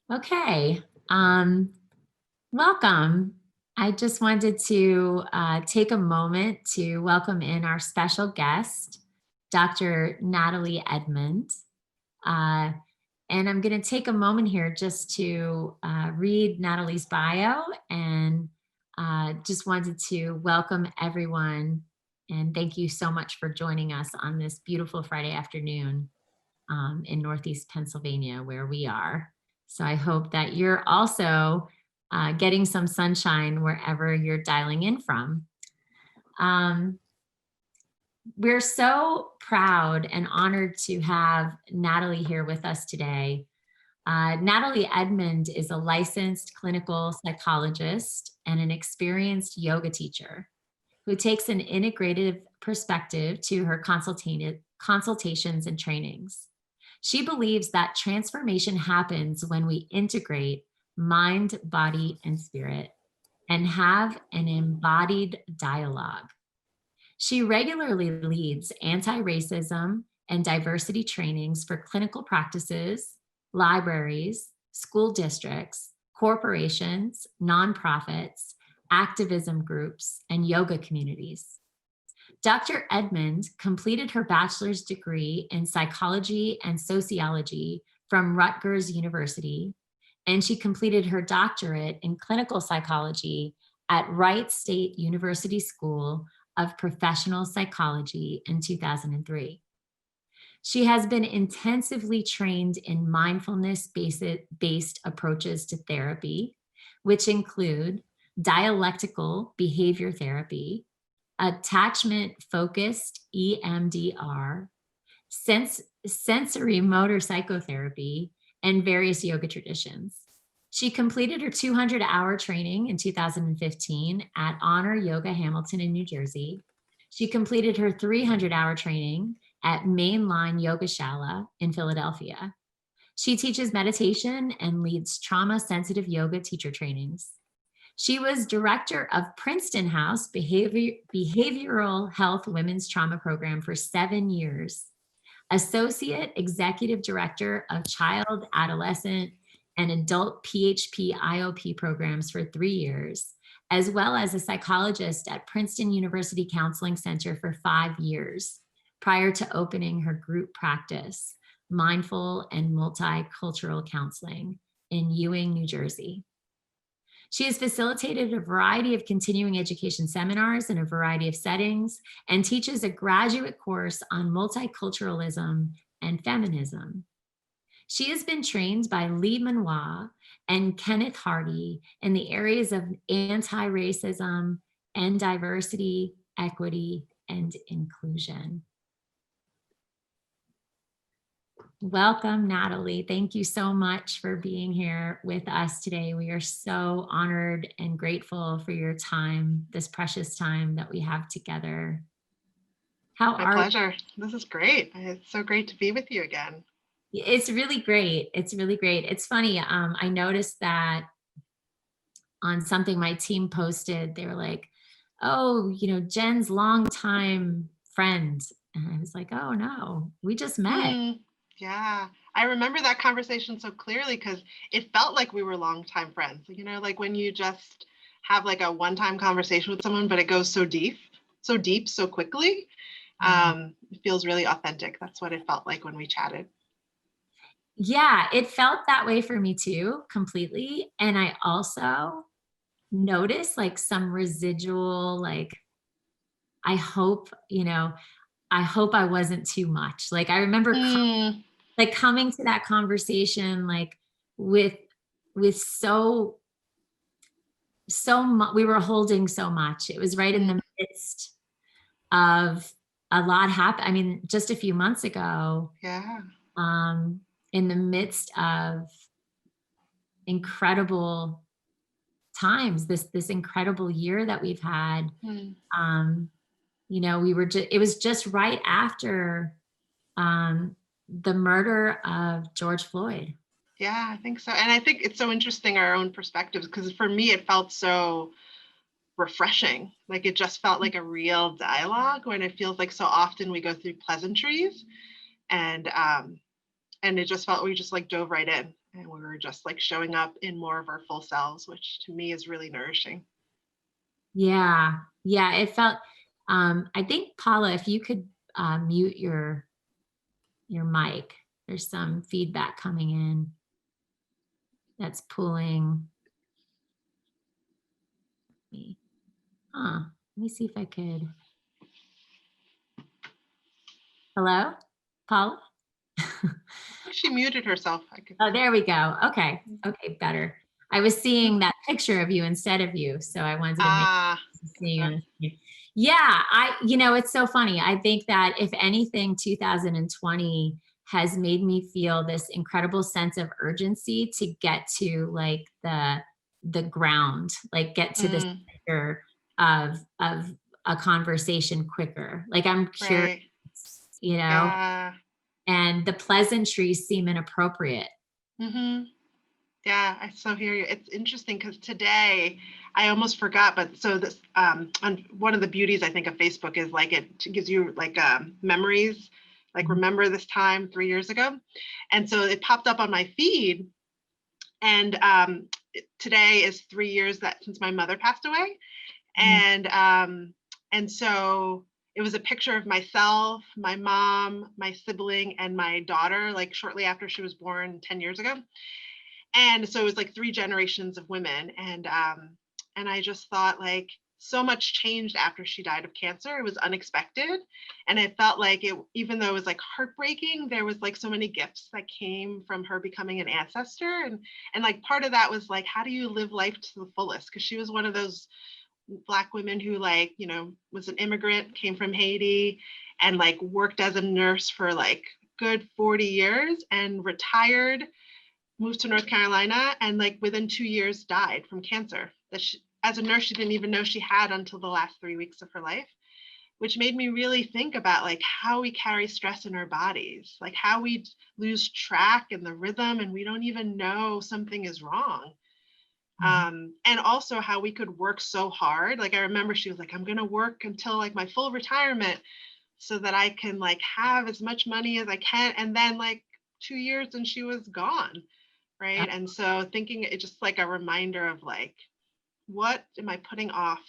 Okay. Welcome. I just wanted to take a moment to welcome in our special guest, Dr. Natalie Edmond. Uh, and I'm going to take a moment here just to read Natalie's bio and just wanted to welcome everyone and thank you so much for joining us on this beautiful Friday afternoon in Northeast Pennsylvania, where we are. So I hope that you're also getting some sunshine wherever you're dialing in from. We're so proud and honored to have Natalie here with us today. Natalie Edmond is a licensed clinical psychologist and an experienced yoga teacher who takes an integrative perspective to her consultations and trainings. She believes that transformation happens when we integrate mind, body, and spirit and have an embodied dialogue. She regularly leads anti-racism and diversity trainings for clinical practices, libraries, school districts, corporations, nonprofits, activism groups, and yoga communities. Dr. Edmond completed her bachelor's degree in psychology and sociology from Rutgers University, and she completed her doctorate in clinical psychology at Wright State University School of Professional Psychology in 2003. She has been intensively trained in mindfulness-based approaches to therapy, which include dialectical behavior therapy, attachment-focused EMDR, sensorimotor psychotherapy, and various yoga traditions. She completed her 200-hour training in 2015 at Honor Yoga Hamilton in New Jersey. She completed her 300-hour training at Main Line Yoga Shala in Philadelphia. She teaches meditation and leads trauma-sensitive yoga teacher trainings. She was director of Princeton House Behavioral Health Women's Trauma Program for 7 years, associate executive director of child, adolescent, and adult PHP IOP programs for 3 years, as well as a psychologist at Princeton University Counseling Center for 5 years, prior to opening her group practice, Mindful and Multicultural Counseling, in Ewing, New Jersey. She has facilitated a variety of continuing education seminars in a variety of settings and teaches a graduate course on multiculturalism and feminism. She has been trained by Lee Manoir and Kenneth Hardy in the areas of anti-racism and diversity, equity, and inclusion. Welcome, Natalie. Thank you so much for being here with us today. We are so honored and grateful for your time, this precious time that we have together. My pleasure. This is great. It's so great to be with you again. It's really great. It's really great. It's funny. I noticed that on something my team posted, they were like, oh, Jen's longtime friend. And I was like, oh no, we just met. Yeah, I remember that conversation so clearly because it felt like we were longtime friends. Like when you just have like a one-time conversation with someone, but it goes so deep, so quickly. It feels really authentic. That's what it felt like when we chatted. Yeah, it felt that way for me too, completely. And I also noticed like some residual, like, I hope I wasn't too much. Like I remember coming to that conversation, like with so much, we were holding so much. It was right in the midst of a lot happened. I mean, just a few months ago. Yeah. In the midst of incredible times, this incredible year that we've had. It was just right after the murder of George Floyd. Yeah, I think so. And I think it's so interesting, our own perspectives, because for me, it felt so refreshing. Like it just felt like a real dialogue when it feels like so often we go through pleasantries and it just felt we just like dove right in and we're just like showing up in more of our full selves, which to me is really nourishing. Yeah. Yeah. It felt, I think Paula, if you could mute your mic, there's some feedback coming in that's pulling me. Let me see if I could. Hello, Paula? She muted herself. I could. Oh, there we go. Okay. Okay, better. I was seeing that picture of you instead of you, so I wanted to make seeing on the screen. Yeah, it's so funny. I think that if anything, 2020 has made me feel this incredible sense of urgency to get to like the ground, like get to the center of a conversation quicker. Like I'm curious, Right. you know, and the pleasantries seem inappropriate. Mm-hmm. Yeah, I so hear you. It's interesting because today I almost forgot, but so this on one of the beauties I think of Facebook is like it gives you like memories, like remember this time 3 years ago, and so it popped up on my feed, and today is 3 years that since my mother passed away, and so it was a picture of myself, my mom, my sibling, and my daughter, like shortly after she was born 10 years ago. And so it was like 3 generations of women. And I just thought like so much changed after she died of cancer. It was unexpected. And it felt like it, even though it was like heartbreaking, there was like so many gifts that came from her becoming an ancestor. And like part of that was like, how do you live life to the fullest? Because she was one of those Black women who like, was an immigrant, came from Haiti, and like worked as a nurse for like good 40 years and retired, moved to North Carolina, and like within 2 years died from cancer that she, as a nurse, she didn't even know she had until the last 3 weeks of her life, which made me really think about like how we carry stress in our bodies, like how we lose track in the rhythm and we don't even know something is wrong. And also how we could work so hard. Like I remember she was like, I'm going to work until like my full retirement so that I can like have as much money as I can. And then like 2 years and she was gone. Right. And so thinking it just like a reminder of like, what am I putting off?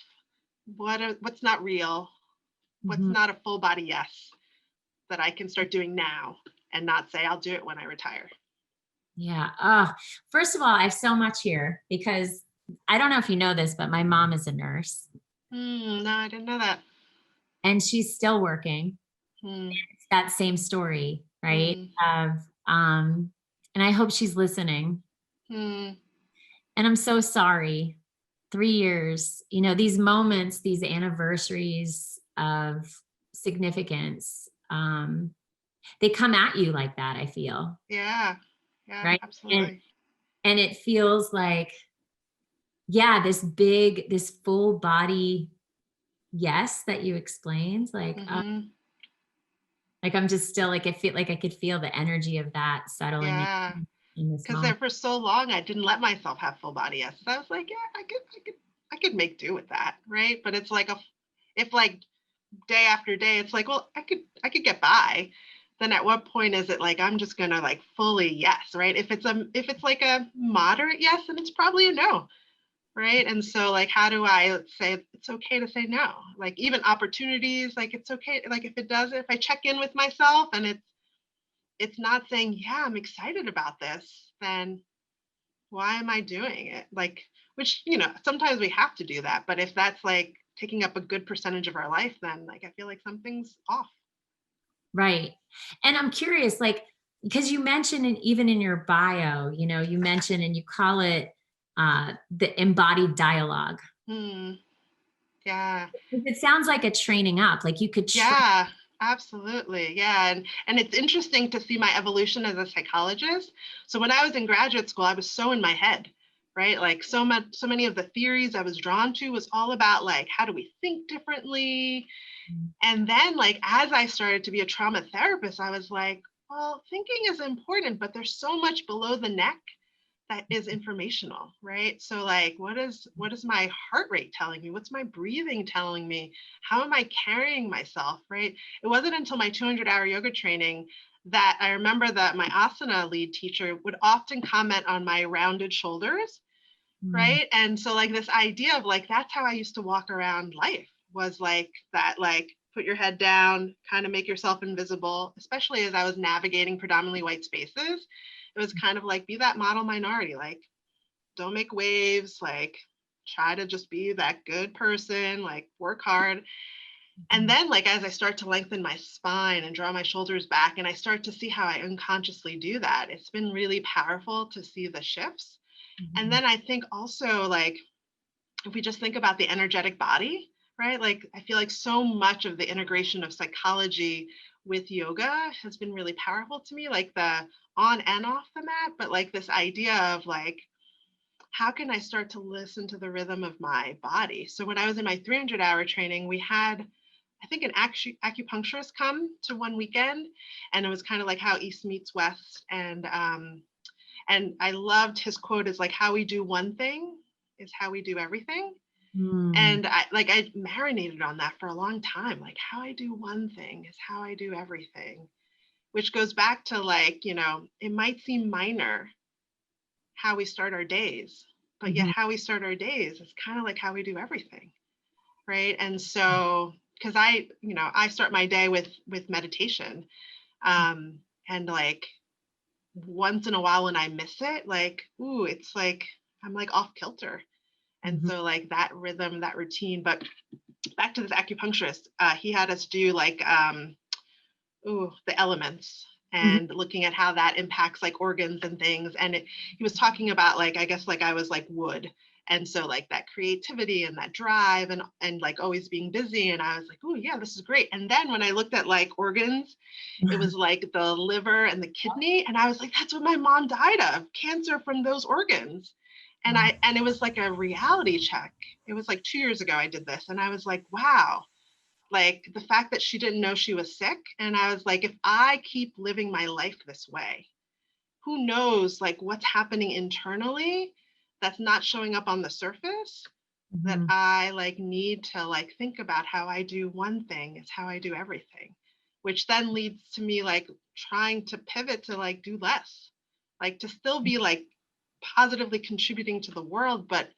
What's not real? What's not a full body yes that I can start doing now and not say I'll do it when I retire. Yeah. First of all, I have so much here because I don't know if you know this, but my mom is a nurse. No, I didn't know that. And she's still working. It's that same story, right? And I hope she's listening. And I'm so sorry. 3 years, these moments, these anniversaries of significance, they come at you like that, I feel. Yeah, right? absolutely. And it feels like, yeah, this full body yes that you explained, like I'm just still like, I feel like I could feel the energy of that settling in this because there moment. for so long I didn't let myself have full body yes. I was like, yeah, I could make do with that, right? But it's like if like day after day, it's like, well, I could get by. Then at what point is it like I'm just gonna like fully yes, right? If it's like a moderate yes, then it's probably a no, right? And so like how do I say it's okay to say no? Like even opportunities, like it's okay, like if I check in with myself and it's not saying, yeah, I'm excited about this, then why am I doing it? Like, which, sometimes we have to do that. But if that's like taking up a good percentage of our life, then like I feel like something's off. Right. And I'm curious, like, because you mentioned even in your bio, you mentioned and you call it the embodied dialogue. Yeah. It sounds like a training up, like you could Yeah, absolutely. Yeah. And it's interesting to see my evolution as a psychologist. So when I was in graduate school, I was so in my head, right? Like so many of the theories I was drawn to was all about like, how do we think differently? And then like, as I started to be a trauma therapist, I was like, well, thinking is important, but there's so much below the neck that is informational, right? So like, what is my heart rate telling me? What's my breathing telling me? How am I carrying myself, right? It wasn't until my 200-hour yoga training that I remember that my asana lead teacher would often comment on my rounded shoulders, Mm. right? And so like this idea of like, that's how I used to walk around life, was like that, like put your head down, kind of make yourself invisible, especially as I was navigating predominantly white spaces. It was kind of like, be that model minority, like don't make waves, like try to just be that good person, like work hard. And then like, as I start to lengthen my spine and draw my shoulders back, and I start to see how I unconsciously do that, it's been really powerful to see the shifts. And Mhm. then I think also like, if we just think about the energetic body, right? Like I feel like so much of the integration of psychology with yoga has been really powerful to me, like the on and off the mat, but like this idea of like, how can I start to listen to the rhythm of my body? So when I was in my 300-hour training, we had, I think, an acupuncturist come to one weekend, and it was kind of like how East meets West. And I loved his quote, is like, how we do one thing is how we do everything. Mm. And I marinated on that for a long time. Like, how I do one thing is how I do everything, which goes back to like, it might seem minor how we start our days, but yet Mhm. how we start our days is kind of like how we do everything. Right. And so, because I start my day with meditation. Um, and like once in a while when I miss it, like, ooh, it's like I'm like off kilter. And Mhm. so like that rhythm, that routine. But back to this acupuncturist, he had us do like the elements, Mhm. and looking at how that impacts like organs and things. And he was talking about like, I guess like I was like wood. And so like that creativity and that drive and like always being busy. And I was like, oh yeah, this is great. And then when I looked at like organs, it was like the liver and the kidney. And I was like, that's what my mom died of, cancer from those organs. And it was like a reality check. It was like 2 years ago I did this. And I was like, wow, like the fact that she didn't know she was sick. And I was like, if I keep living my life this way, who knows like what's happening internally that's not showing up on the surface, that Mhm. I like need to like think about how I do one thing is how I do everything, which then leads to me like trying to pivot to like do less, like to still be like positively contributing to the world, but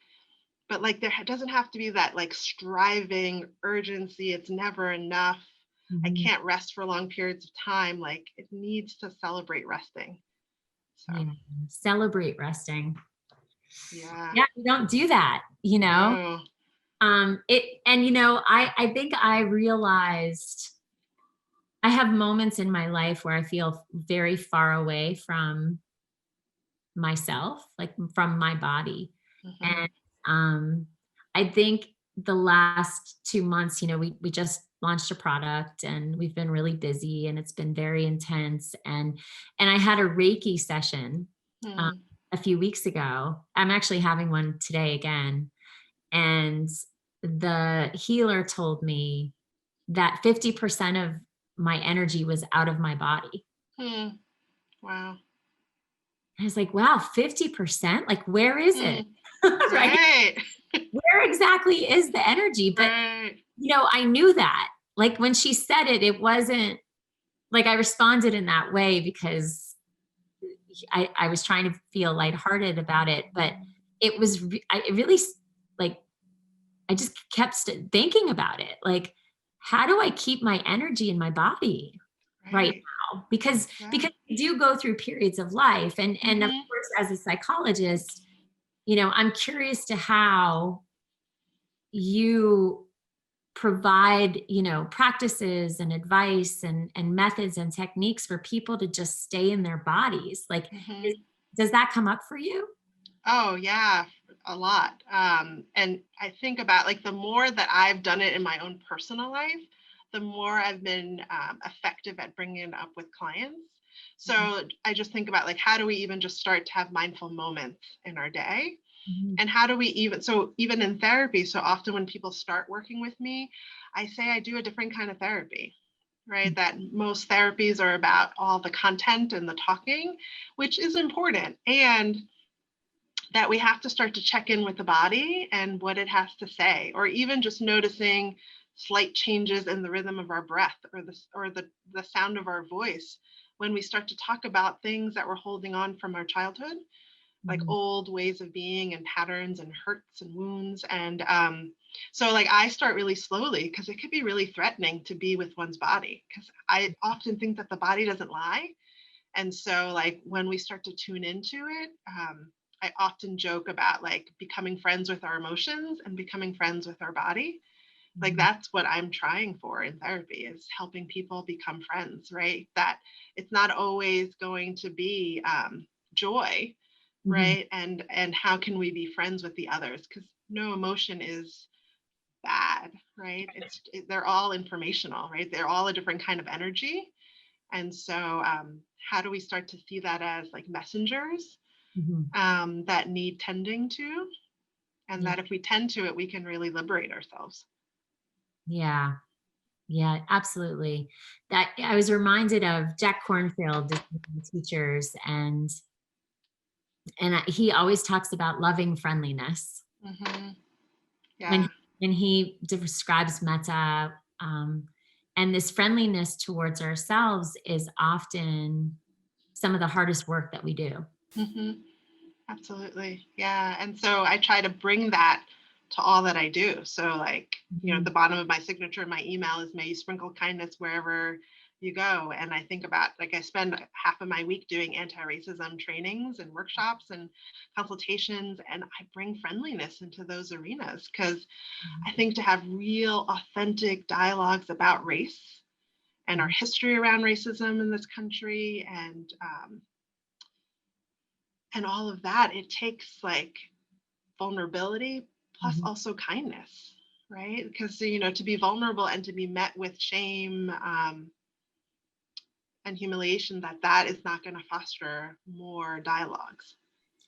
like there doesn't have to be that like striving urgency. It's never enough. I Mhm. can't rest for long periods of time. Like it needs to celebrate resting. So Yeah. Celebrate resting. yeah, Yeah, we don't do that, you know? no. I think I realized I have moments in my life where I feel very far away from myself, like from my body. Mm-hmm. And I think the last 2 months, we just launched a product and we've been really busy and it's been very intense. And I had a Reiki session um, Mm. a few weeks ago. I'm actually having one today again. And the healer told me that 50% of my energy was out of my body. Mm. Wow. I was like, wow, 50%? Like, where is it? Mm. Right? Right. Where exactly is the energy? But, Right. I knew that. Like, when she said it, it wasn't like I responded in that way because I was trying to feel lighthearted about it. But it really, like, I just kept thinking about it. Like, how do I keep my energy in my body right Right. now? Because Yeah. we do go through periods of life, and of Mm-hmm. course, as a psychologist, I'm curious to how you provide, practices and advice and methods and techniques for people to just stay in their bodies. Like, Mm-hmm. does that come up for you? Oh yeah, a lot. And I think about like the more that I've done it in my own personal life, the more I've been effective at bringing it up with clients. Mhm. So I just think about like, how do we even just start to have mindful moments in our day? Mhm. And how do we even in therapy, so often when people start working with me, I say I do a different kind of therapy, right? That most therapies are about all the content and the talking, which is important. And that we have to start to check in with the body and what it has to say, or even just noticing slight changes in the rhythm of our breath, or the sound of our voice when we start to talk about things that we're holding on from our childhood, like old ways of being and patterns and hurts and wounds. And so like I start really slowly, because it could be really threatening to be with one's body, because I often think that the body doesn't lie. And so like when we start to tune into it, I often joke about like becoming friends with our emotions and becoming friends with our body. Like that's what I'm trying for in therapy, is helping people become friends, right? That it's not always going to be joy, right? And how can we be friends with the others? Because no emotion is bad, right? They're all informational, right? They're all a different kind of energy. And so how do we start to see that as like messengers that need tending to? And that if we tend to it, we can really liberate ourselves. Yeah. Yeah, absolutely. That I was reminded of Jack Kornfield, one of my teachers, and he always talks about loving friendliness. Yeah. When he describes metta, and this friendliness towards ourselves is often some of the hardest work that we do. Absolutely. Yeah. And so I try to bring that to all that I do. So like, you know, at the bottom of my signature in my email is, may you sprinkle kindness wherever you go. And I think about, like, I spend half of my week doing anti-racism trainings and workshops and consultations, and I bring friendliness into those arenas, because I think to have real authentic dialogues about race and our history around racism in this country, and all of that, it takes like vulnerability plus also kindness, right? Because, you know, to be vulnerable and to be met with shame and humiliation, that is not going to foster more dialogues.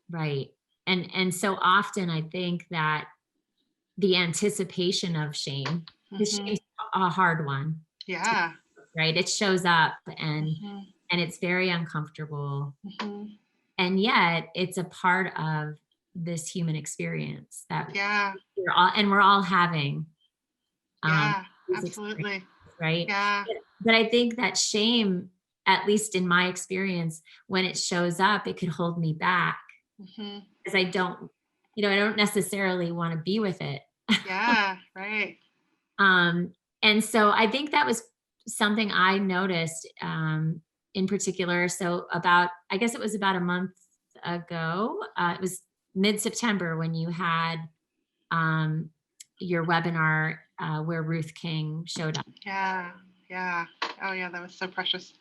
Right. And so often I think that the anticipation of shame, because shame's a hard one. Yeah. Right. It shows up and it's very uncomfortable. And yet it's a part of this human experience that we're all having. Absolutely. Right. Yeah. But I think that shame, at least in my experience, when it shows up, it could hold me back, because I don't necessarily want to be with it. Yeah. Right. And so I think that was something I noticed in particular. So I guess it was about a month ago. It was mid-September when you had your webinar where Ruth King showed up. Yeah. Yeah. Oh yeah, that was so precious.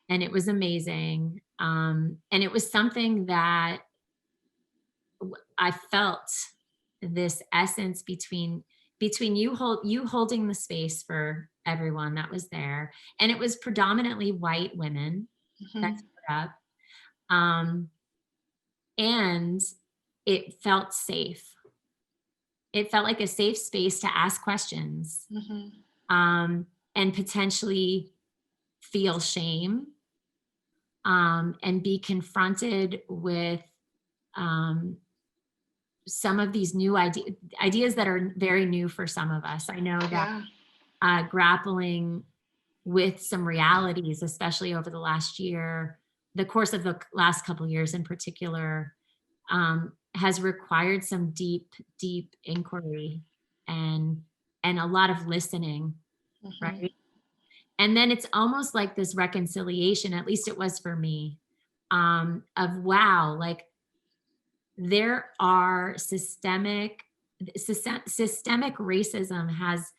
And it was amazing. And it was something that I felt, this essence between you holding the space for everyone that was there, and it was predominantly white women that showed up, and it felt safe. It felt like a safe space to ask questions, and potentially feel shame, and be confronted with some of these new ideas that are very new for some of us. I know that grappling with some realities, especially over the last year, the course of the last couple of years in particular, has required some deep, deep inquiry and a lot of listening, right? And then it's almost like this reconciliation, at least it was for me, of wow, like there are systemic racism has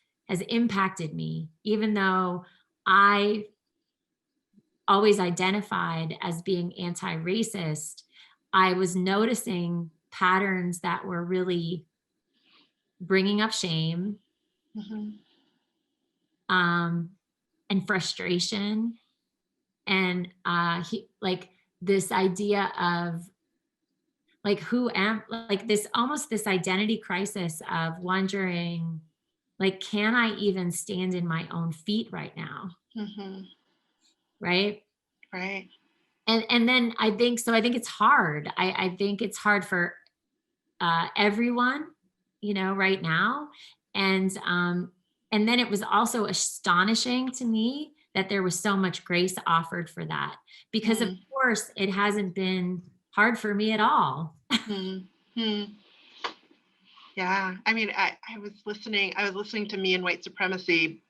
impacted me, even though I always identified as being anti-racist. I was noticing patterns that were really bringing up shame, and frustration, and like this idea of like who am, like this almost this identity crisis of wondering, like, can I even stand in my own feet right now? Right. Right. And then I think it's hard. I think it's hard for everyone, right now. And then it was also astonishing to me that there was so much grace offered for that, because of course it hasn't been hard for me at all. Mm-hmm. Yeah. I mean, I was listening to Me and White Supremacy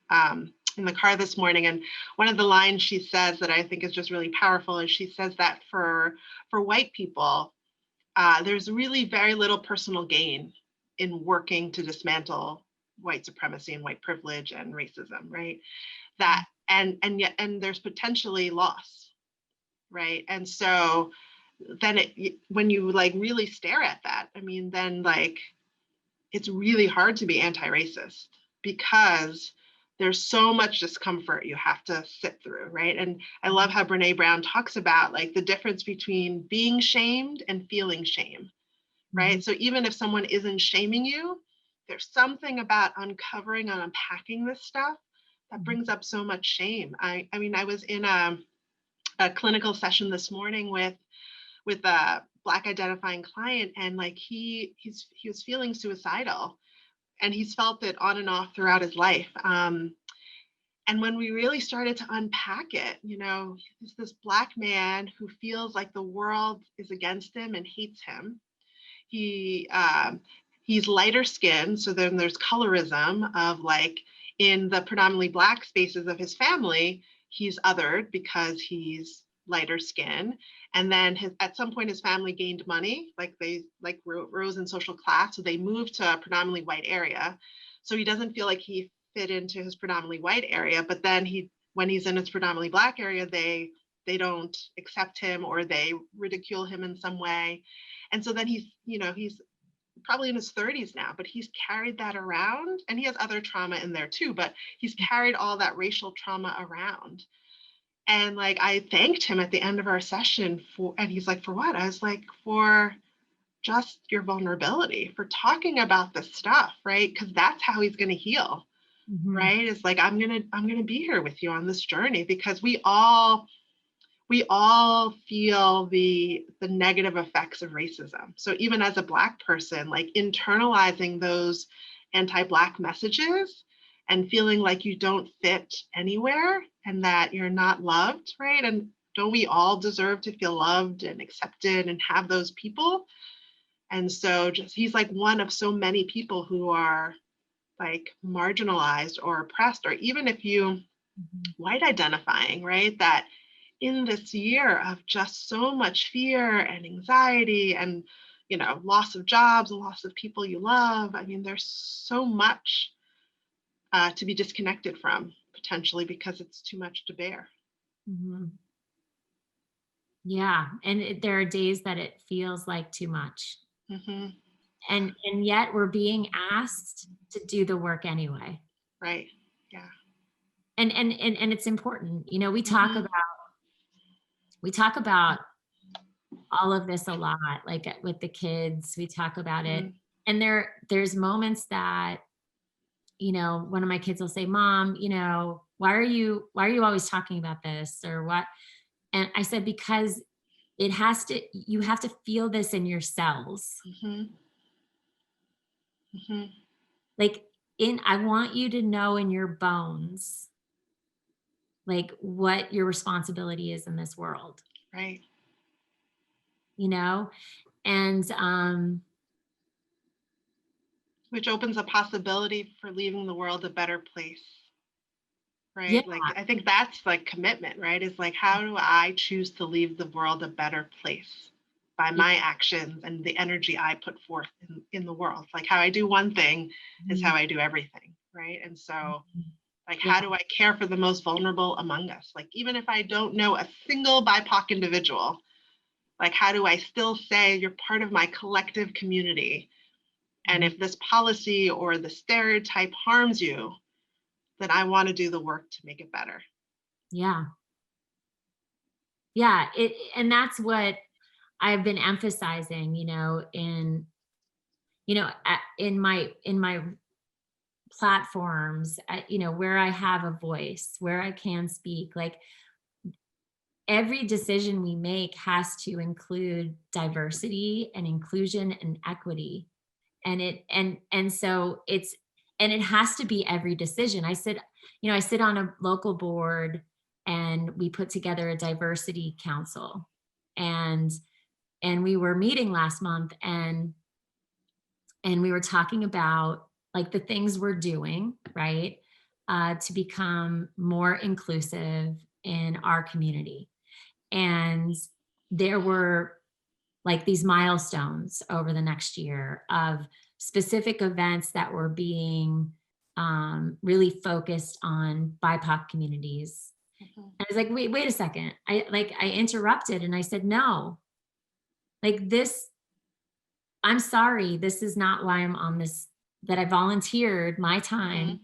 in the car this morning, and one of the lines she says that I think is just really powerful is she says that for white people, there's really very little personal gain in working to dismantle white supremacy and white privilege and racism, right? That and yet there's potentially loss, right? And so then when you like really stare at that, I mean, then like it's really hard to be anti-racist because there's so much discomfort you have to sit through, right? And I love how Brene Brown talks about like the difference between being shamed and feeling shame, right? So even if someone isn't shaming you, there's something about uncovering and unpacking this stuff that brings up so much shame. I mean, I was in a clinical session this morning with a Black identifying client, and like he was feeling suicidal, and he's felt it on and off throughout his life. And when we really started to unpack it, he's this Black man who feels like the world is against him and hates him. He's lighter skinned, so then there's colorism of like in the predominantly Black spaces of his family, he's othered because he's lighter skin. And then at some point his family gained money, like they like rose in social class, so they moved to a predominantly white area. So he doesn't feel like he fit into his predominantly white area, but then when he's in his predominantly Black area, they don't accept him or they ridicule him in some way. And so then he's probably in his 30s now, but he's carried that around, and he has other trauma in there too, but he's carried all that racial trauma around. And like, I thanked him at the end of our session and he's like, for what? I was like, for just your vulnerability, for talking about this stuff, right? Because that's how he's going to heal, right? It's like, I'm going to be here with you on this journey, because we all feel the negative effects of racism. So even as a Black person, like internalizing those anti-Black messages and feeling like you don't fit anywhere and that you're not loved, right? And don't we all deserve to feel loved and accepted and have those people? And so he's like one of so many people who are like marginalized or oppressed, or even if you white identifying, right? That in this year of just so much fear and anxiety and, loss of jobs and loss of people you love. I mean, there's so much to be disconnected from potentially because it's too much to bear. Yeah. And there are days that it feels like too much. And yet we're being asked to do the work anyway. Right. Yeah. And it's important. We talk about all of this a lot, like with the kids, we talk about it. And there's moments that, one of my kids will say, Mom, why are you always talking about this or what? And I said, because you have to feel this in your cells. Like I want you to know in your bones, like what your responsibility is in this world. Right. And which opens a possibility for leaving the world a better place. Right. Yeah. Like, I think that's like commitment, right? It's like, how do I choose to leave the world a better place by my actions and the energy I put forth in the world? Like, how I do one thing is how I do everything. Right. And so like, how do I care for the most vulnerable among us? Like, even if I don't know a single BIPOC individual, like, how do I still say you're part of my collective community? And if this policy or the stereotype harms you, then I want to do the work to make it better. Yeah. Yeah. And that's what I've been emphasizing, in my platforms, where I have a voice, where I can speak, like every decision we make has to include diversity and inclusion and equity. So it has to be every decision. I sit on a local board, and we put together a diversity council, and we were meeting last month, and we were talking about like the things we're doing, right, to become more inclusive in our community. And there were like these milestones over the next year of specific events that were being really focused on BIPOC communities. Mhm. I was like, wait a second. I interrupted and I said, no, like this, I'm sorry, this is not why I'm on this, that I volunteered my time. Mhm.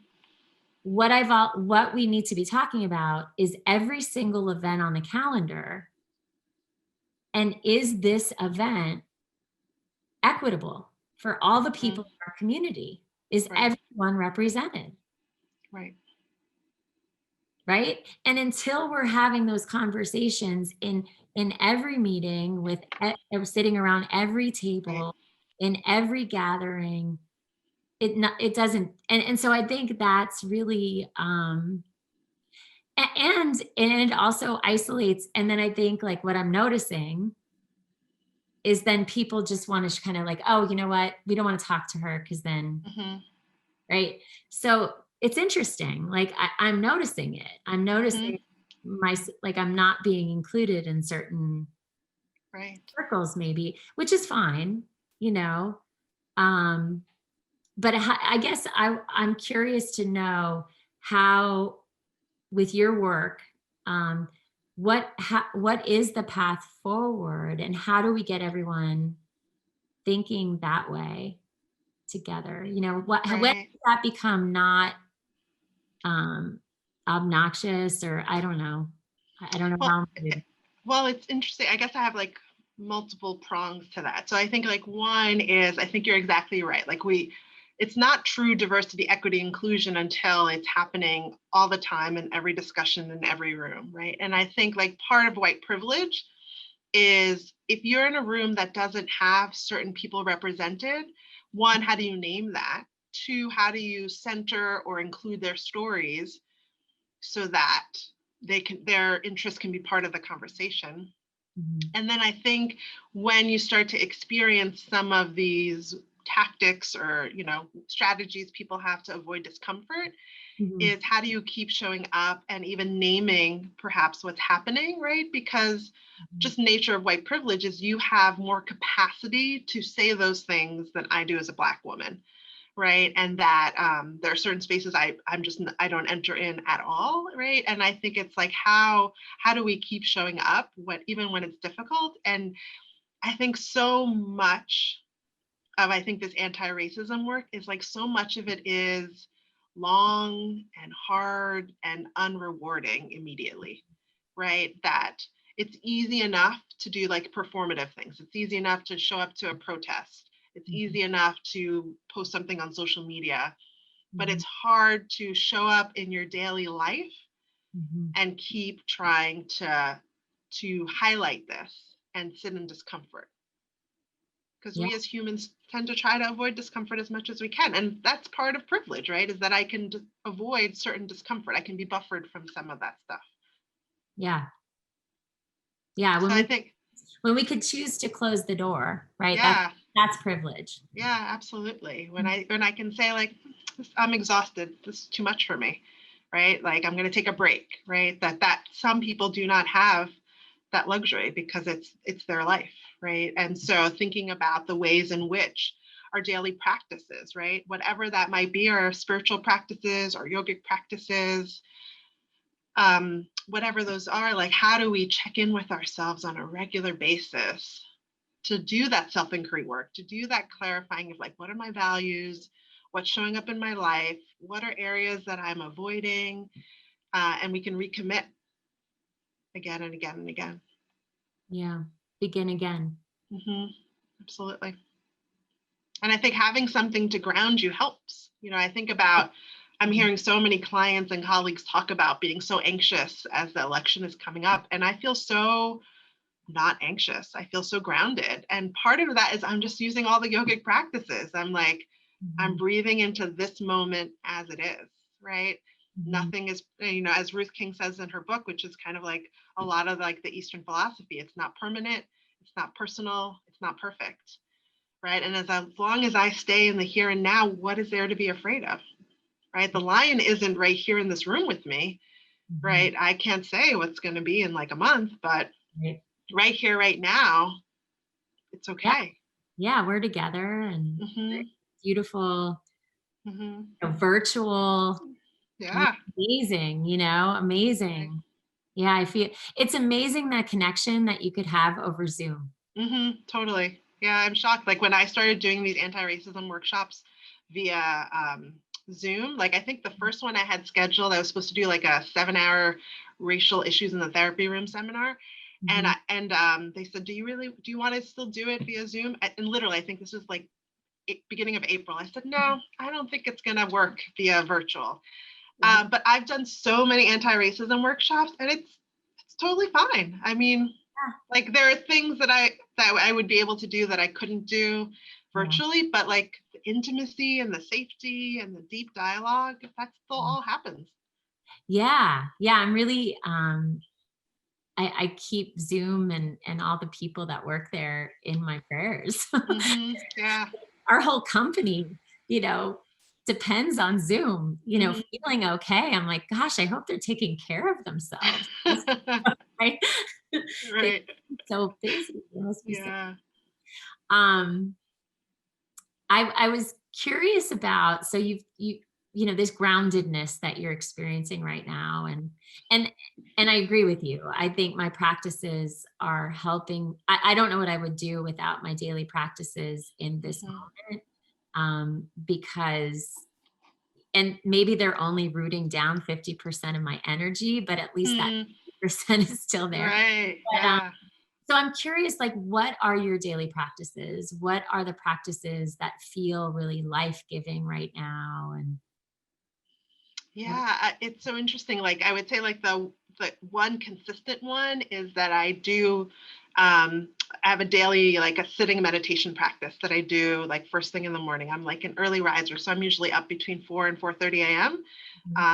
What we need to be talking about is every single event on the calendar. And is this event equitable for all the people in our community? Is Right. everyone represented? Right. Right? And until we're having those conversations in every meeting with sitting around every Right. table, in every gathering, it doesn't. And so I think that's really and it also isolates. And then I think like what I'm noticing is then people just want to kind of like, oh, you know what? We don't want to talk to her because then, Mhm. right? So it's interesting. Like I'm noticing it. I'm noticing Mhm. like I'm not being included in certain Right. circles, maybe, which is fine, you know. Um, but I guess I'm curious to know how, with your work, um, what is the path forward, and how do we get everyone thinking that way together? You know, when Right. does that become not um, obnoxious, or I don't know. I don't know Well, how. well, it's interesting. I guess I have like multiple prongs to that. So I think like one is I think you're exactly right. Like it's not true diversity, equity, inclusion until it's happening all the time in every discussion in every room, right? And I think like part of white privilege is if you're in a room that doesn't have certain people represented, one, how do you name that? Two, how do you center or include their stories so that their interests can be part of the conversation? Mhm. And then I think when you start to experience some of these tactics or strategies people have to avoid discomfort, Mhm. is how do you keep showing up and even naming perhaps what's happening, right? Because Mhm. just nature of white privilege is you have more capacity to say those things than I do as a Black woman, right? And that there are certain spaces I don't enter in at all, right? And I think it's like how do we keep showing up even when it's difficult? And I think so much of I think this anti-racism work is like so much of it is long and hard and unrewarding immediately, right? That it's easy enough to do like performative things. It's easy enough to show up to a protest. It's Mhm. easy enough to post something on social media, but Mhm. it's hard to show up in your daily life Mhm. and keep trying to highlight this and sit in discomfort, because Yeah. we as humans tend to try to avoid discomfort as much as we can, and that's part of privilege, right? Is that I can avoid certain discomfort. I can be buffered from some of that stuff. Yeah. Yeah. So I think, When we could choose to close the door, right? yeah, That's privilege. yeah, absolutely. When I can say like, I'm exhausted, this is too much for me, right? Like I'm going to take a break, right? That some people do not have that luxury because it's their life, right? And so thinking about the ways in which our daily practices, right, whatever that might be, our spiritual practices, our yogic practices, whatever those are, like how do we check in with ourselves on a regular basis to do that self-inquiry work, to do that clarifying of like, what are my values, what's showing up in my life, what are areas that I'm avoiding, and we can recommit again and again and again. Yeah. Begin again. Absolutely. And I think having something to ground you helps. I think about I'm hearing so many clients and colleagues talk about being so anxious as the election is coming up. And I feel so not anxious. I feel so grounded. And part of that is I'm just using all the yogic practices. I'm like, I'm breathing into this moment as it is, right? Nothing is, as Ruth King says in her book, which is kind of like a lot of like the Eastern philosophy, it's not permanent, it's not personal, it's not perfect, right? And as long as I stay in the here and now, what is there to be afraid of, right? The lion isn't right here in this room with me, right? I can't say what's going to be in like a month, but right here, right now, it's okay. Yeah, we're together and beautiful, virtual, amazing, amazing. Right. Yeah, I feel it's amazing that connection that you could have over Zoom. Totally. Yeah, I'm shocked. Like when I started doing these anti-racism workshops via Zoom, like I think the first one I had scheduled, I was supposed to do like a 7-hour racial issues in the therapy room seminar. And they said, do you want to still do it via Zoom? And literally, I think this was like beginning of April. I said, no, I don't think it's going to work via virtual. But I've done so many anti-racism workshops and it's totally fine. I mean, like there are things that I would be able to do that I couldn't do virtually, but like the intimacy and the safety and the deep dialogue, that still all happens. Yeah. I'm really, I keep Zoom and all the people that work there in my prayers. Yeah. Our whole company, depends on Zoom, feeling okay. I'm like, gosh, I hope they're taking care of themselves. Right. Right. So busy. They must be Yeah. I was curious about, so this groundedness that you're experiencing right now. And I agree with you. I think my practices are helping. I don't know what I would do without my daily practices in this moment. Because, and maybe they're only rooting down 50% of my energy, but at least that 50% is still there. Right. But, Yeah. so I'm curious, like, what are your daily practices? What are the practices that feel really life-giving right now? And Yeah, it's so interesting. Like I would say like the one consistent one is that I do I have a daily like a sitting meditation practice that I do like first thing in the morning. I'm like an early riser, so I'm usually up between 4 and 4:30 a.m.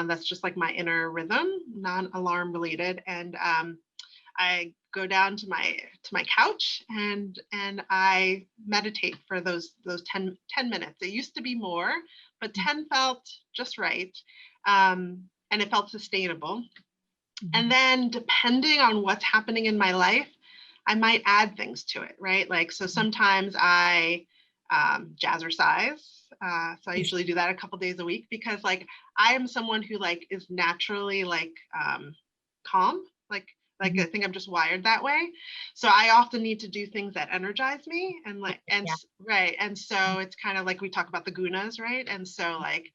That's just like my inner rhythm, non-alarm related. And I go down to my couch and I meditate for those 10 minutes. It used to be more, but 10 felt just right. And it felt sustainable. And then depending on what's happening in my life, I might add things to it, right? Like, so sometimes I jazzercise. So I usually do that a couple days a week because like I am someone who like is naturally like calm, like I think I'm just wired that way. So I often need to do things that energize me and like, and right. And so it's kind of like we talk about the gunas, right? And so like,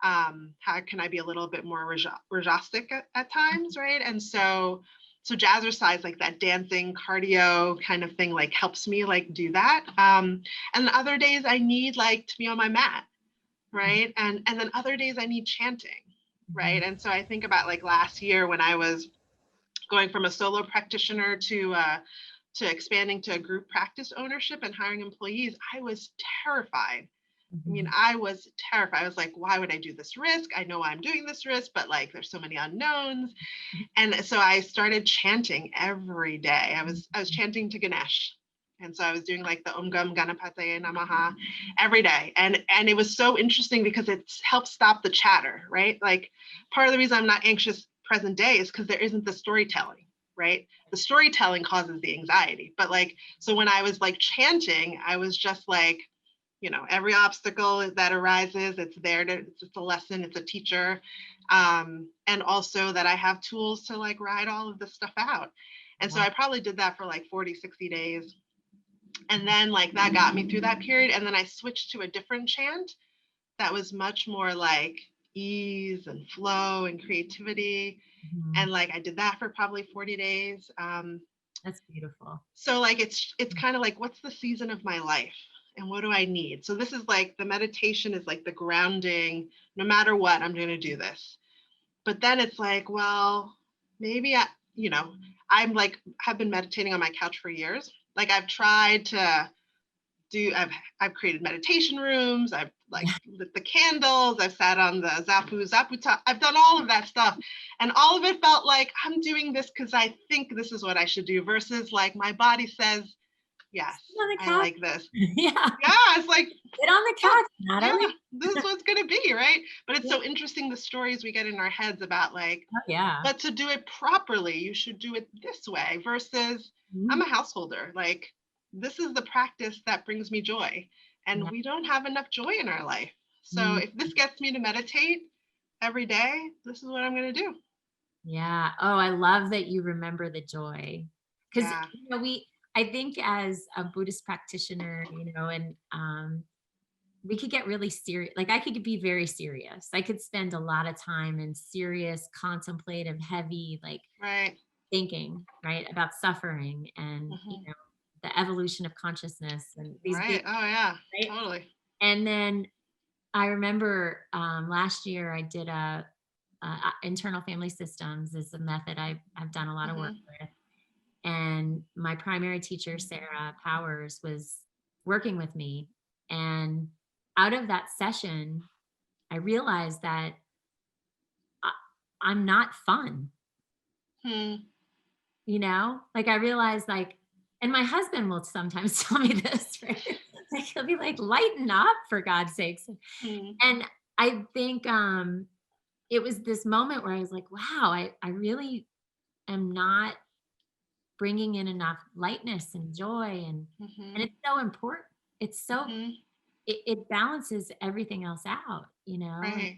how can I be a little bit more rajastic at times, right? And so jazzercise, like that dancing cardio kind of thing, like helps me like do that. And other days I need like to be on my mat, right? And then other days I need chanting, right? And so I think about like last year when I was going from a solo practitioner to expanding to a group practice ownership and hiring employees, I was terrified. I mean, I was terrified. I was like, why would I do this risk? I know I'm doing this risk, but like there's so many unknowns. And so I started chanting every day. I was chanting to Ganesh. And so I was doing like the Om Gam Ganapataye Namaha every day. And it was so interesting because it helps stop the chatter, right? Like part of the reason I'm not anxious present day is because there isn't the storytelling, right? The storytelling causes the anxiety. But like, so when I was like chanting, I was just like, every obstacle that arises, it's there it's just a lesson, it's a teacher. And also that I have tools to like ride all of this stuff out. And so I probably did that for like 40, 60 days. And then like that got me through that period. And then I switched to a different chant that was much more like ease and flow and creativity. And like I did that for probably 40 days. That's beautiful. So like it's kind of like, what's the season of my life? and what do I need? So this is like the meditation is like the grounding, no matter what, I'm going to do this. But then it's like, well, maybe I'm like, have been meditating on my couch for years. Like I've tried to I've created meditation rooms. I've like lit the candles. I've sat on the zaputa. I've done all of that stuff. And all of it felt like I'm doing this because I think this is what I should do versus like my body says, yes, On the I couch. like this. Yeah. Yeah, it's like, Get on the couch, Natalie. yeah, this is what it's going to be, right? But it's so interesting the stories we get in our heads about like, Oh, yeah. but to do it properly, you should do it this way versus I'm a householder. Like, this is the practice that brings me joy. And Yeah. we don't have enough joy in our life. So Mm. if this gets me to meditate every day, this is what I'm going to do. Yeah. Oh, I love that you remember the joy. Because, Yeah. I think as a Buddhist practitioner, and we could get really serious. Like I could be very serious. I could spend a lot of time in serious, contemplative, heavy, like Right. thinking, right, about suffering and, Mm-hmm. the evolution of consciousness and these Right. big, Oh, yeah. right? Totally. And then I remember last year I did a internal family systems is a method I've done a lot of work with. And my primary teacher, Sarah Powers, was working with me. And out of that session, I realized that I, I'm not fun, Hmm. like I realized and my husband will sometimes tell me this, right? Like he'll be like, lighten up for God's sakes. Hmm. And I think it was this moment where I was like, wow, I really am not bringing in enough lightness and joy and Mm-hmm. it's so important. It's so Mm-hmm. it balances everything else out, Right.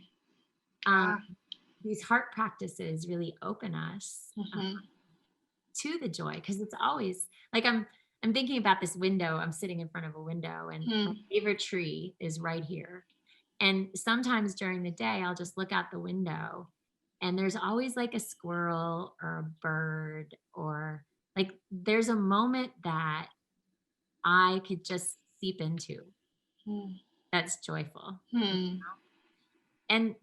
um, Yeah. these heart practices really open us Mm-hmm. to the joy because it's always like I'm thinking about this window. I'm sitting in front of a window and my Hmm. favorite tree is right here. And sometimes during the day, I'll just look out the window and there's always like a squirrel or a bird or like there's a moment that I could just seep into that's joyful. Hmm. And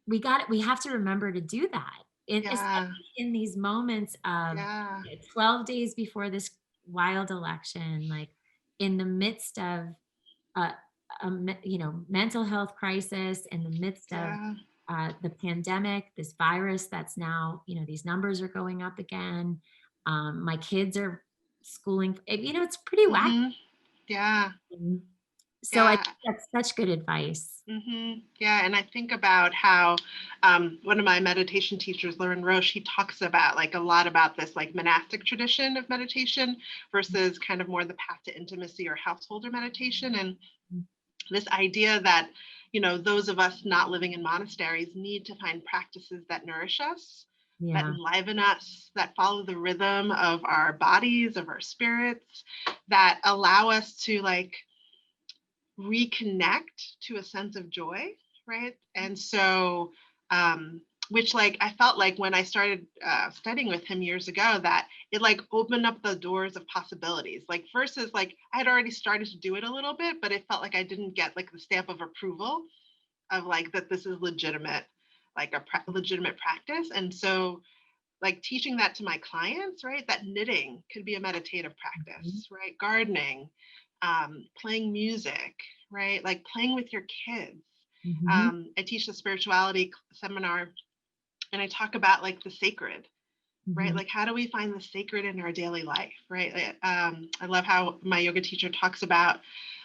we have to remember to do that. Yeah. Especially in these moments of Yeah. 12 days before this wild election, like in the midst of a, mental health crisis, in the midst of Yeah. the pandemic, this virus that's now, these numbers are going up again. My kids are schooling, it's pretty wacky. Mm-hmm. Yeah. So I Yeah. think that's such good advice. Mm-hmm. Yeah. And I think about how one of my meditation teachers, Lauren Roche, he talks about like a lot about this like monastic tradition of meditation versus kind of more the path to intimacy or householder meditation. And this idea that, those of us not living in monasteries need to find practices that nourish us, that Yeah. enliven us, that follow the rhythm of our bodies, of our spirits, that allow us to like reconnect to a sense of joy, right? And so, which like I felt like when I started studying with him years ago, that it like opened up the doors of possibilities. Like versus like I had already started to do it a little bit, but it felt like I didn't get like the stamp of approval of like that this is legitimate, like a legitimate practice. And so like teaching that to my clients, right? That knitting could be a meditative practice, right? Gardening, playing music, right? Like playing with your kids. Mm-hmm. I teach the spirituality seminar and I talk about like the sacred, right? Mm-hmm. Like how do we find the sacred in our daily life, right? I love how my yoga teacher talks about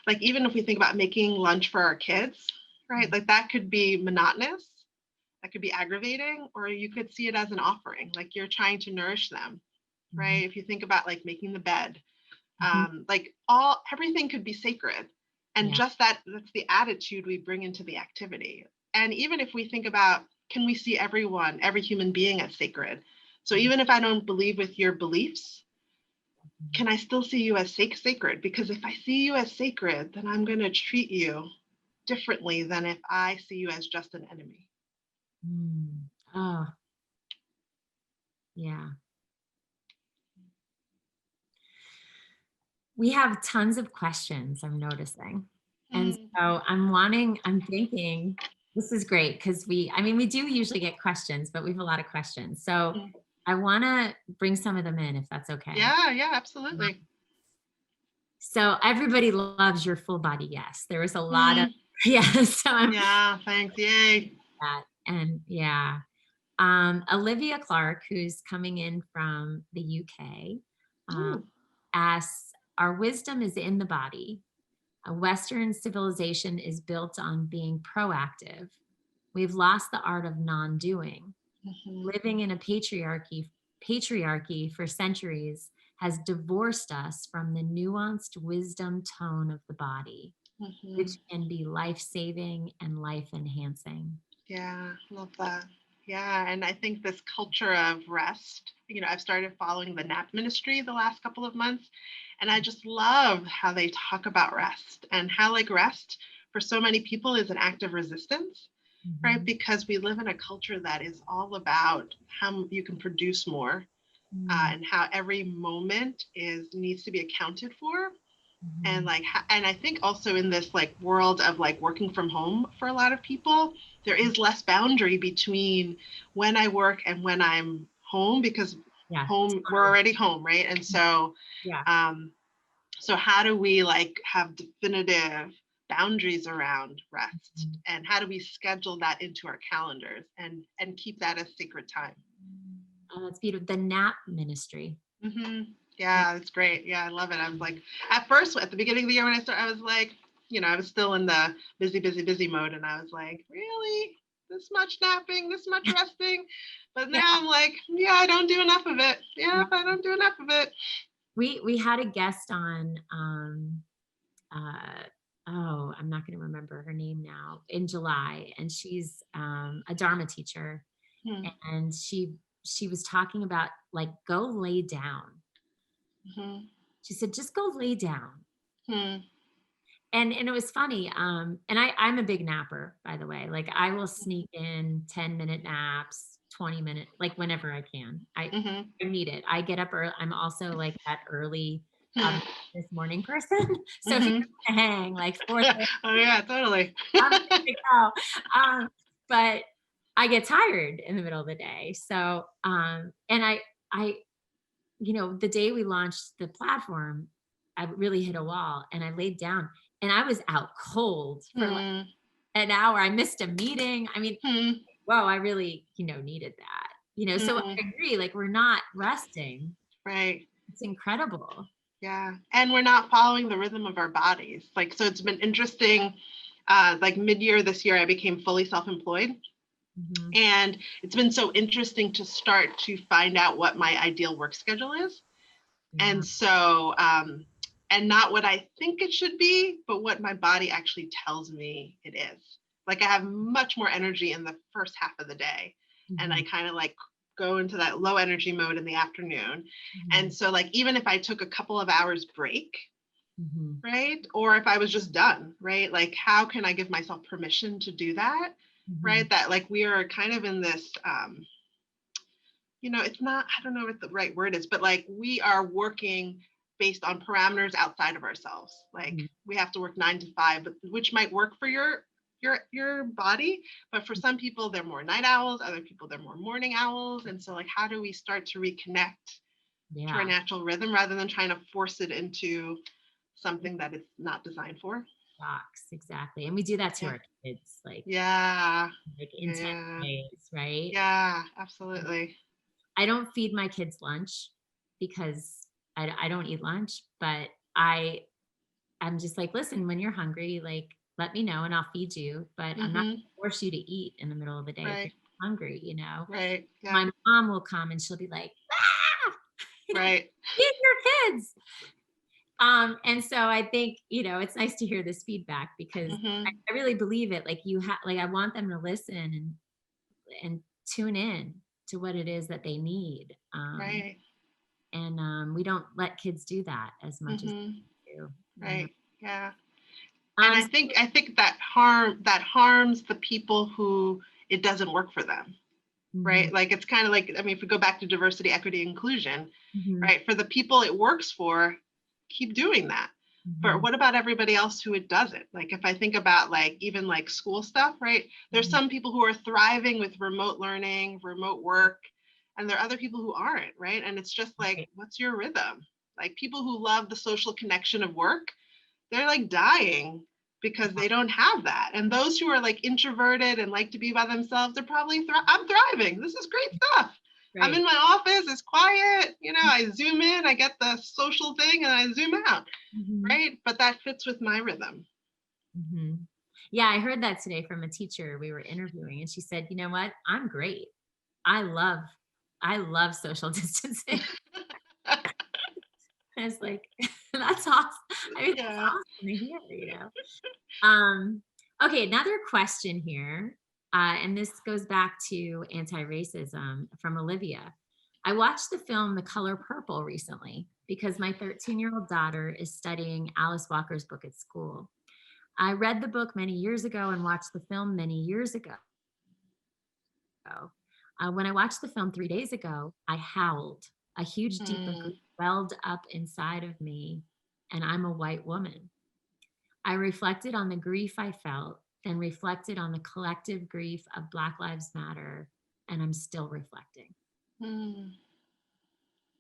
like even if we think about making lunch for our kids, right? Like that could be monotonous, that could be aggravating, or you could see it as an offering, like you're trying to nourish them, right? If you think about like making the bed, Mm-hmm. like everything could be sacred. And Yeah. just that's the attitude we bring into the activity. And even if we think about, can we see everyone, every human being as sacred? So even if I don't believe with your beliefs, can I still see you as sacred? Because if I see you as sacred, then I'm going to treat you differently than if I see you as just an enemy. Oh, yeah. we have tons of questions, I'm noticing. And Mm, so I'm thinking, this is great because we do usually get questions, but we have a lot of questions. So mm. I want to bring some of them in if that's okay. Yeah, yeah, absolutely. So everybody loves your full body yes. There was a lot of, Mm, yeah, so I'm yeah, thanks. Yay. that. And yeah. Olivia Clark, who's coming in from the UK, um, Ooh. asks, our wisdom is in the body. A Western civilization is built on being proactive. We've lost the art of non-doing. Mhm, Living in a patriarchy for centuries has divorced us from the nuanced wisdom tone of the body, which mhm. can be life-saving and life-enhancing. Yeah, love that. Yeah, and I think this culture of rest, I've started following the nap ministry the last couple of months, and I just love how they talk about rest and how like rest for so many people is an act of resistance, right? Mhm. Because we live in a culture that is all about how you can produce more, Mm, and how every moment is needs to be accounted for. And mhm. like and I think also in this like world of like working from home for a lot of people, there is less boundary between when I work and when I'm home, because Yeah, home we're totally. already home, right? And so Yeah. um so how do we like have definitive boundaries around rest, Mhm. and how do we schedule that into our calendars and keep that as sacred time? Oh, that's beautiful. The nap ministry. Yeah. Yeah, it's great. Yeah, I love it. I was like, at first, at the beginning of the year when I started, I was like, I was still in the busy, busy, busy mode. And I was like, really? This much napping, this much resting? But Yeah. now I'm like, yeah, I don't do enough of it. Yeah, Yeah. I don't do enough of it. We had a guest on uh oh, I'm not going to remember her name now, in July, and she's a Dharma teacher, Hmm, and she was talking about like go lay down. hmm, She said just go lay down. hmm, And it was funny, and I'm a big napper, by the way. Like I will sneak in 10-minute naps, 20-minute, like whenever I can. hmm, I need it. I get up early. I'm also like that early hmm, this morning person. So if you hmm. hang like 4:30, Oh yeah, totally. I'm good to go. But I get tired in the middle of the day. So and I the day we launched the platform, I really hit a wall and I laid down and I was out cold for like Hmm, an hour. I missed a meeting. I mean, hmm, whoa, I really, needed that. So hmm. I agree, like we're not resting. Right. It's incredible. Yeah. And we're not following the rhythm of our bodies. Like, so it's been interesting. Like mid-year this year, I became fully self-employed. Mhm. And it's been so interesting to start to find out what my ideal work schedule is. Yeah. And so, and not what I think it should be, but what my body actually tells me it is. Like I have much more energy in the first half of the day. And I Mhm. kind of like go into that low energy mode in the afternoon. And Mhm. so, like, even if I took a couple of hours break, Mhm. right? Or if I was just done, right? Like, how can I give myself permission to do that? Mhm. Right? That like we are kind of in this, it's not, I don't know what the right word is, but like we are working based on parameters outside of ourselves. Like Mhm. we have to work 9 to 5, but which might work for your body, but for some people they're more night owls, other people they're more morning owls. And so like how do we start to reconnect to our Yeah. natural rhythm rather than trying to force it into something that it's not designed for? Box, exactly. And we do that to Yeah. our kids, Yeah. like intense Yeah. ways, right? Yeah, absolutely. I don't feed my kids lunch because I don't eat lunch, but I'm just like, listen, when you're hungry, like let me know and I'll feed you, but I'm not Mm-hmm. gonna force you to eat in the middle of the day if you're Right. hungry. Right. Yeah. My mom will come and she'll be like, ah, Right. feed your kids. And so I think, it's nice to hear this feedback because Mm-hmm. I really believe it. Like like I want them to listen and tune in to what it is that they need. Right. And we don't let kids do that as much as Mm-hmm. we do. Right. Yeah. And Um, I think that harms the people who it doesn't work for them. mhm, Right. Like it's kind of like, I mean, if we go back to diversity, equity, inclusion, mhm, right? For the people it works for, keep doing that. But Mhm. what about everybody else who it doesn't? Like if I think about like even like school stuff, right? There's Mhm. some people who are thriving with remote learning, remote work, and there are other people who aren't, right? And it's just like, Right. what's your rhythm? Like people who love the social connection of work, they're like dying because Yeah. they don't have that. And those who are like introverted and like to be by themselves, they're probably I'm thriving. This is great stuff. I'm in Right. my office, it's quiet, I zoom in, I get the social thing and I zoom out, Mhm. right? But that fits with my rhythm. Mhm. Yeah, I heard that today from a teacher we were interviewing, and she said, "You know what? I'm great. I love I love social distancing." I was like, "That's awesome." I mean, that's Yeah. awesome to hear. Okay, another question here, and this goes back to anti-racism from Olivia. I watched the film The Color Purple recently because my 13-year-old daughter is studying Alice Walker's book at school. I read the book many years ago and watched the film many years ago. When I watched the film 3 days ago, I howled. A huge, deep of grief Mm, welled up inside of me, and I'm a white woman. I reflected on the grief I felt, then reflected on the collective grief of Black Lives Matter, and I'm still reflecting. mm,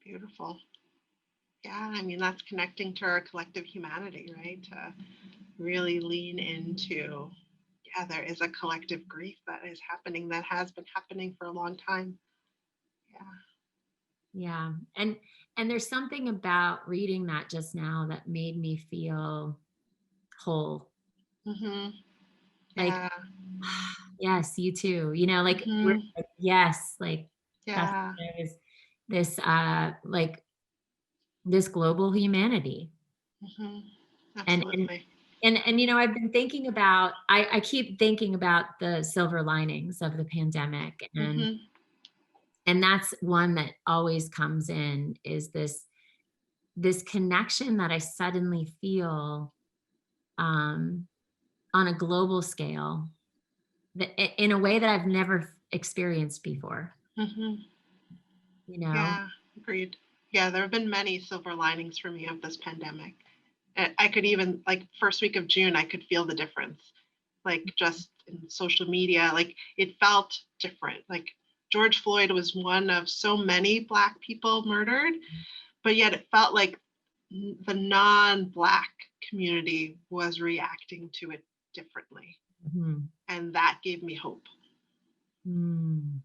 beautiful. Yeah, I mean, that's connecting to our collective humanity, right? To really lean into, yeah, there is a collective grief that is happening, that has been happening for a long time. Yeah. Yeah. And there's something about reading that just now that made me feel whole. Mm-hmm. Like, Yeah. yes, you too. Like we're Mm-hmm. like, yes, like that's Yeah. this like this global humanity. Mm-hmm. And Absolutely. I've been thinking about I keep thinking about the silver linings of the pandemic, Mm-hmm. and that's one that always comes in is this connection that I suddenly feel um on a global scale in a way that I've never experienced before, Mm-hmm. you know? Yeah. Agreed. Yeah, there have been many silver linings for me of this pandemic. I could even like first week of June, I could feel the difference. Like just in social media, like it felt different. Like George Floyd was one of so many Black people murdered, but yet it felt like the non-Black community was reacting to it differently. Mhm. And that gave me hope. Mm.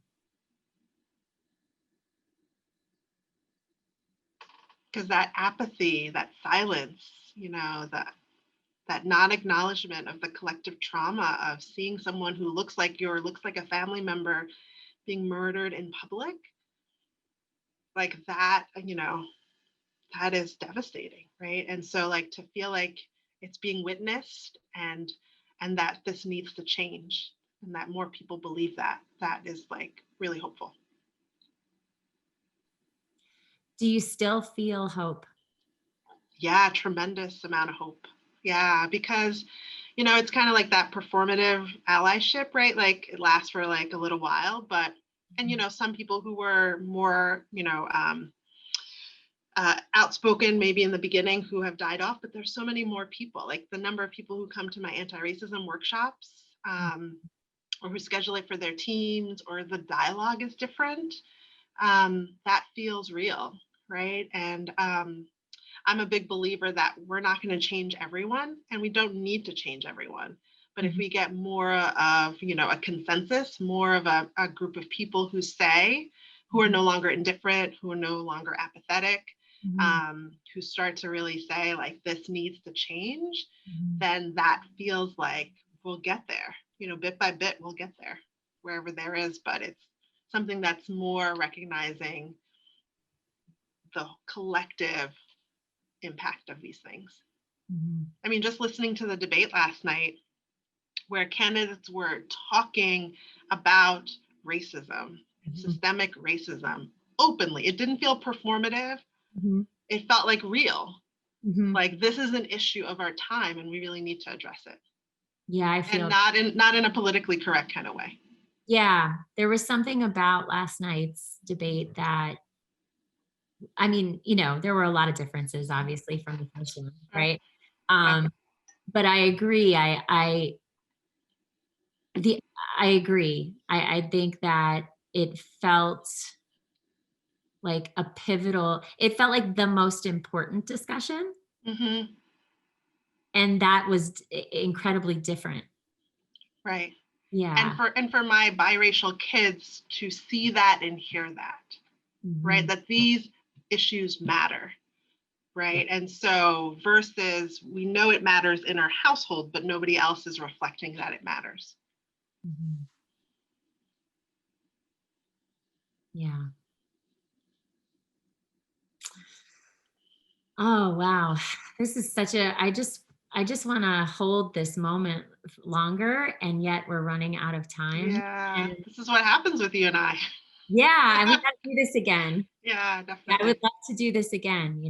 Because that apathy, that silence, that non-acknowledgement of the collective trauma of seeing someone who looks like a family member being murdered in public, like that is devastating, right? And so like to feel like it's being witnessed and that this needs to change and that more people believe that is like really hopeful. Do you still feel hope? Yeah, tremendous amount of hope. Yeah, because it's kind of like that performative allyship, right? Like it lasts for like a little while, but and some people who were more outspoken maybe in the beginning who have died off, but there's so many more people. Like the number of people who come to my anti-racism workshops, or who schedule it for their teams, or the dialogue is different. That feels real, right? And I'm a big believer that we're not going to change everyone, and we don't need to change everyone. But if Mhm. we get more of, a consensus, more of a group of people who are Mhm. no longer indifferent, who are no longer apathetic, Mhm. who start to really say, like, this needs to change, Mhm. then that feels like we'll get there. Bit by bit, we'll get there, wherever there is. But it's something that's more recognizing the collective impact of these things. Mhm. I mean, just listening to the debate last night where candidates were talking about racism, Mhm. systemic racism openly. It didn't feel performative. Mhm. It felt like real. Mhm. Like this is an issue of our time and we really need to address it. Yeah, I And feel not in a politically correct kind of way. yeah, there was something about last night's debate that I mean, there were a lot of differences, obviously, from the first one, Sure. right? Yep. But I agree. The I agree. I think that it felt like a pivotal. It felt like the most important discussion, Hmm. and that was incredibly different. Right. And Yeah. for my biracial kids to see that and hear that, right? Mhm. That these issues matter, Yeah. right? And so versus we know it matters in our household, but nobody else is reflecting that it matters. Mhm. Yeah. Oh, wow. This is such a I just want to hold this moment longer, and yet we're running out of time. Yeah, And this is what happens with you and I. yeah, and we got to do this again. Yeah, Yeah, I would definitely. love to do this again,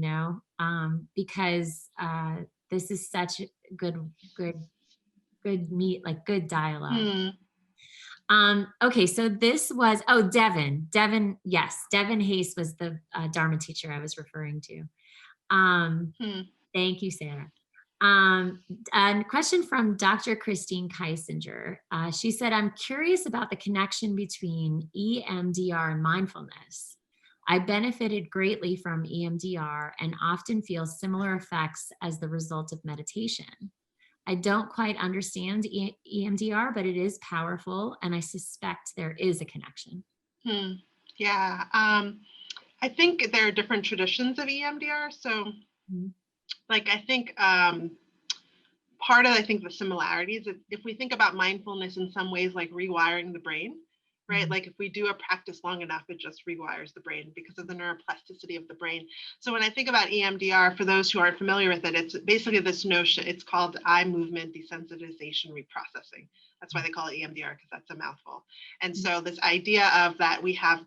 because this is such good, good, good meet, like good dialogue. Hmm. Okay, so this was, oh, Devin, yes, Devin Hayes was the Dharma teacher I was referring to. Um, Hmm. Thank you, Sarah. A question from Dr. Christine Keisinger. She said, I'm curious about the connection between EMDR and mindfulness. I benefited greatly from EMDR and often feel similar effects as the result of meditation. I don't quite understand EMDR, but it is powerful, and I suspect there is a connection. Hmm. Yeah. I think there are different traditions of EMDR. So, Mhm. like, I think part of, I think, the similarities, if we think about mindfulness in some ways like rewiring the brain, right? Mhm. Like if we do a practice long enough, it just rewires the brain because of the neuroplasticity of the brain. So when I think about EMDR, for those who aren't familiar with it, it's basically this notion, it's called eye movement desensitization reprocessing. That's why they call it EMDR, because that's a mouthful. And so this idea of that we have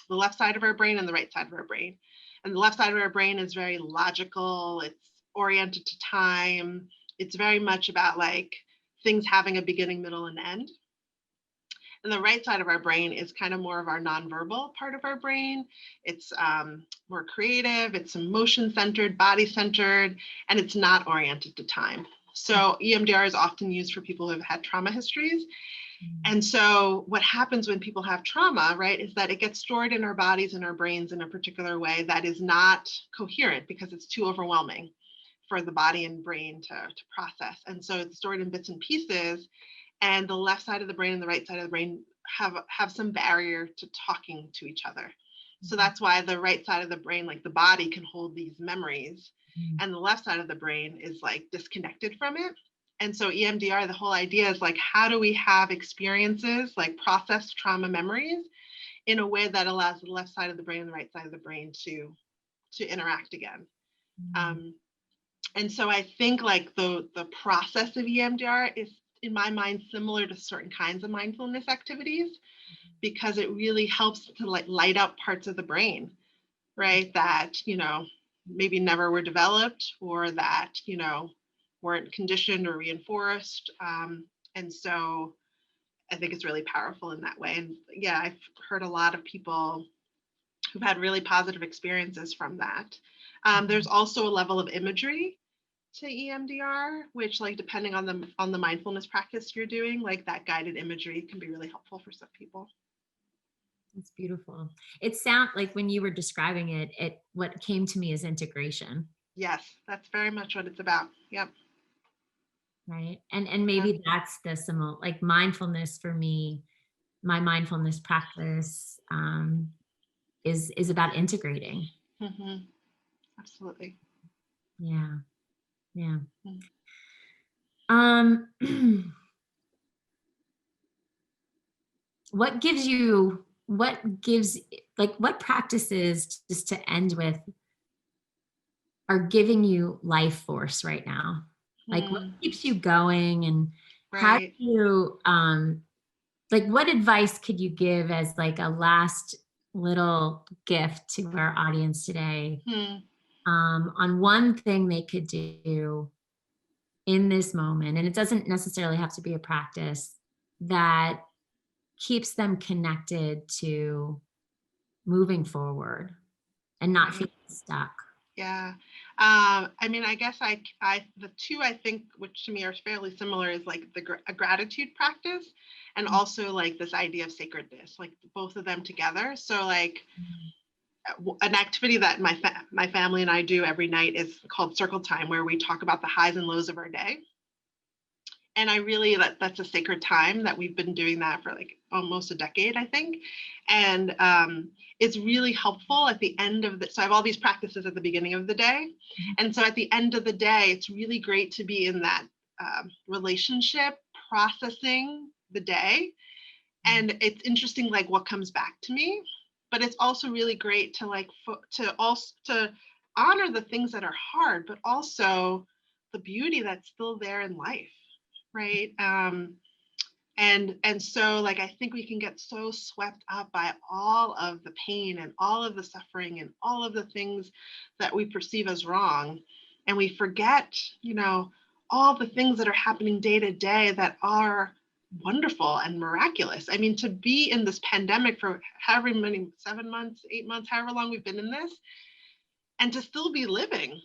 the left side of our brain and the right side of our brain. And the left side of our brain is very logical, it's oriented to time, it's very much about like things having a beginning, middle, and end. And the right side of our brain is kind of more of our nonverbal part of our brain. It's more creative, it's emotion centered, body centered, and it's not oriented to time. So EMDR is often used for people who have had trauma histories. And so what happens when people have trauma, right, is that it gets stored in our bodies and our brains in a particular way that is not coherent because it's too overwhelming for the body and brain to process. And so it's stored in bits and pieces. And the left side of the brain and the right side of the brain have some barrier to talking to each other. So that's why the right side of the brain, like the body, can hold these memories, Mhm. and the left side of the brain is like disconnected from it. And so EMDR, the whole idea is like, how do we have experiences like processed trauma memories in a way that allows the left side of the brain and the right side of the brain to interact again? Um, and so I think like the process of EMDR is in my mind similar to certain kinds of mindfulness activities because it really helps to like light up parts of the brain, right? That, maybe never were developed or that, weren't conditioned or reinforced. And so I think it's really powerful in that way. And yeah, I've heard a lot of people who've had really positive experiences from that. There's also a level of imagery to EMDR, which like depending on the mindfulness practice you're doing, like that guided imagery can be really helpful for some people. It's beautiful. It sound like when you were describing it what came to me is integration, Yes, that's very much what it's about. Yep. right? And Yeah. maybe that's the similar, like mindfulness for me, my mindfulness practice is about integrating. Hmm. Absolutely. Yeah, yeah. Mm. Um, what gives like what practices, just to end with, are giving you life force right now? Like what Mm. keeps you going, and how do Right. you like what advice could you give as like a last little gift to our audience today, Hmm. on one thing they could do in this moment, and it doesn't necessarily have to be a practice, that keeps them connected to moving forward and not Right. feeling stuck. Yeah. I mean, I guess the two I think, which to me are fairly similar, is like a gratitude practice, and also like this idea of sacredness, like both of them together. So like an activity that my family and I do every night is called Circle Time, where we talk about the highs and lows of our day. And I really, that's a sacred time that we've been doing that for like almost a decade, I think. And it's really helpful at the end of so I have all these practices at the beginning of the day. And so at the end of the day, it's really great to be in that relationship, processing the day. And it's interesting, like what comes back to me, but it's also really great to like, to honor the things that are hard, but also the beauty that's still there in life. Right. And so like I think we can get so swept up by all of the pain and all of the suffering and all of the things that we perceive as wrong, and we forget, all the things that are happening day to day that are wonderful and miraculous. I mean, to be in this pandemic for however many, 7 months, 8 months, however long we've been in this, and to still be living,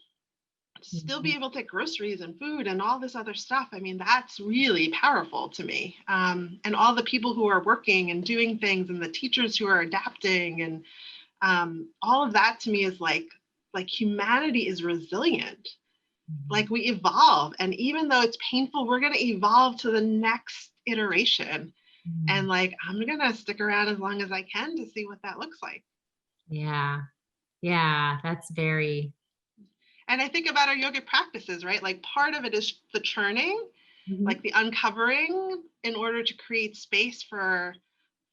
still be able to get groceries and food and all this other stuff. I mean, that's really powerful to me. And all the people who are working and doing things, and the teachers who are adapting, and all of that to me is like humanity is resilient. Like we evolve, and even though it's painful, we're going to evolve to the next iteration. And like, I'm going to stick around as long as I can to see what that looks like. Yeah. Yeah. That's very. And I think about our yogic practices, right? Like part of it is the churning, like the uncovering, in order to create space for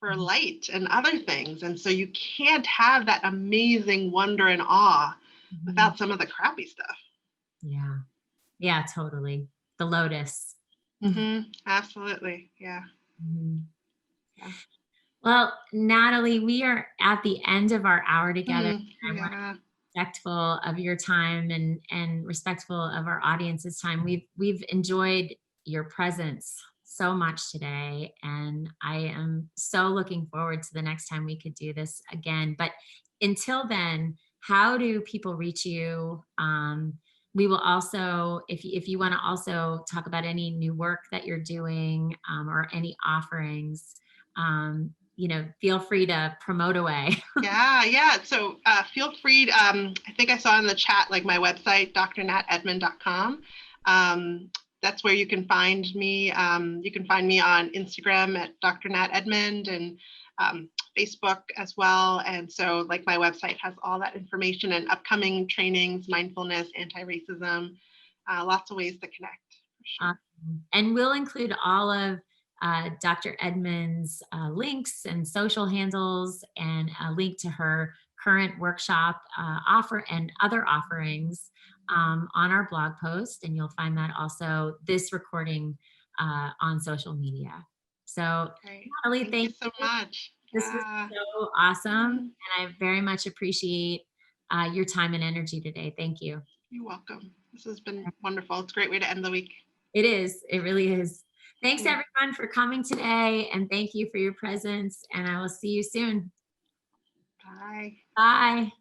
light and other things. And so you can't have that amazing wonder and awe without some of the crappy stuff. Yeah. Yeah, totally. The lotus. Absolutely. Yeah. Yeah. Well, Natalie, we are at the end of our hour together. I want Yeah. to be respectful of your time and respectful of our audience's time. We've enjoyed your presence so much today, and I am so looking forward to the next time we could do this again. But until then, how do people reach you? We will also, if you want to also talk about any new work that you're doing, or any offerings, feel free to promote away. Yeah. So feel free. I think I saw in the chat, like my website, drnatedmond.com. That's where you can find me. You can find me on Instagram at Dr. Nat Edmond, and Facebook as well. And so like my website has all that information and upcoming trainings, mindfulness, anti-racism, lots of ways to connect. For sure. And we'll include all of Dr. Edmond's links and social handles, and a link to her current workshop offer and other offerings on our blog post. And you'll find that also, this recording, on social media. So, Great. Natalie, Thank you so much. This was so awesome. And I very much appreciate your time and energy today. Thank you. You're welcome. This has been wonderful. It's a great way to end the week. It is. It really is. Thanks everyone for coming today, and thank you for your presence, and I will see you soon. Bye. Bye.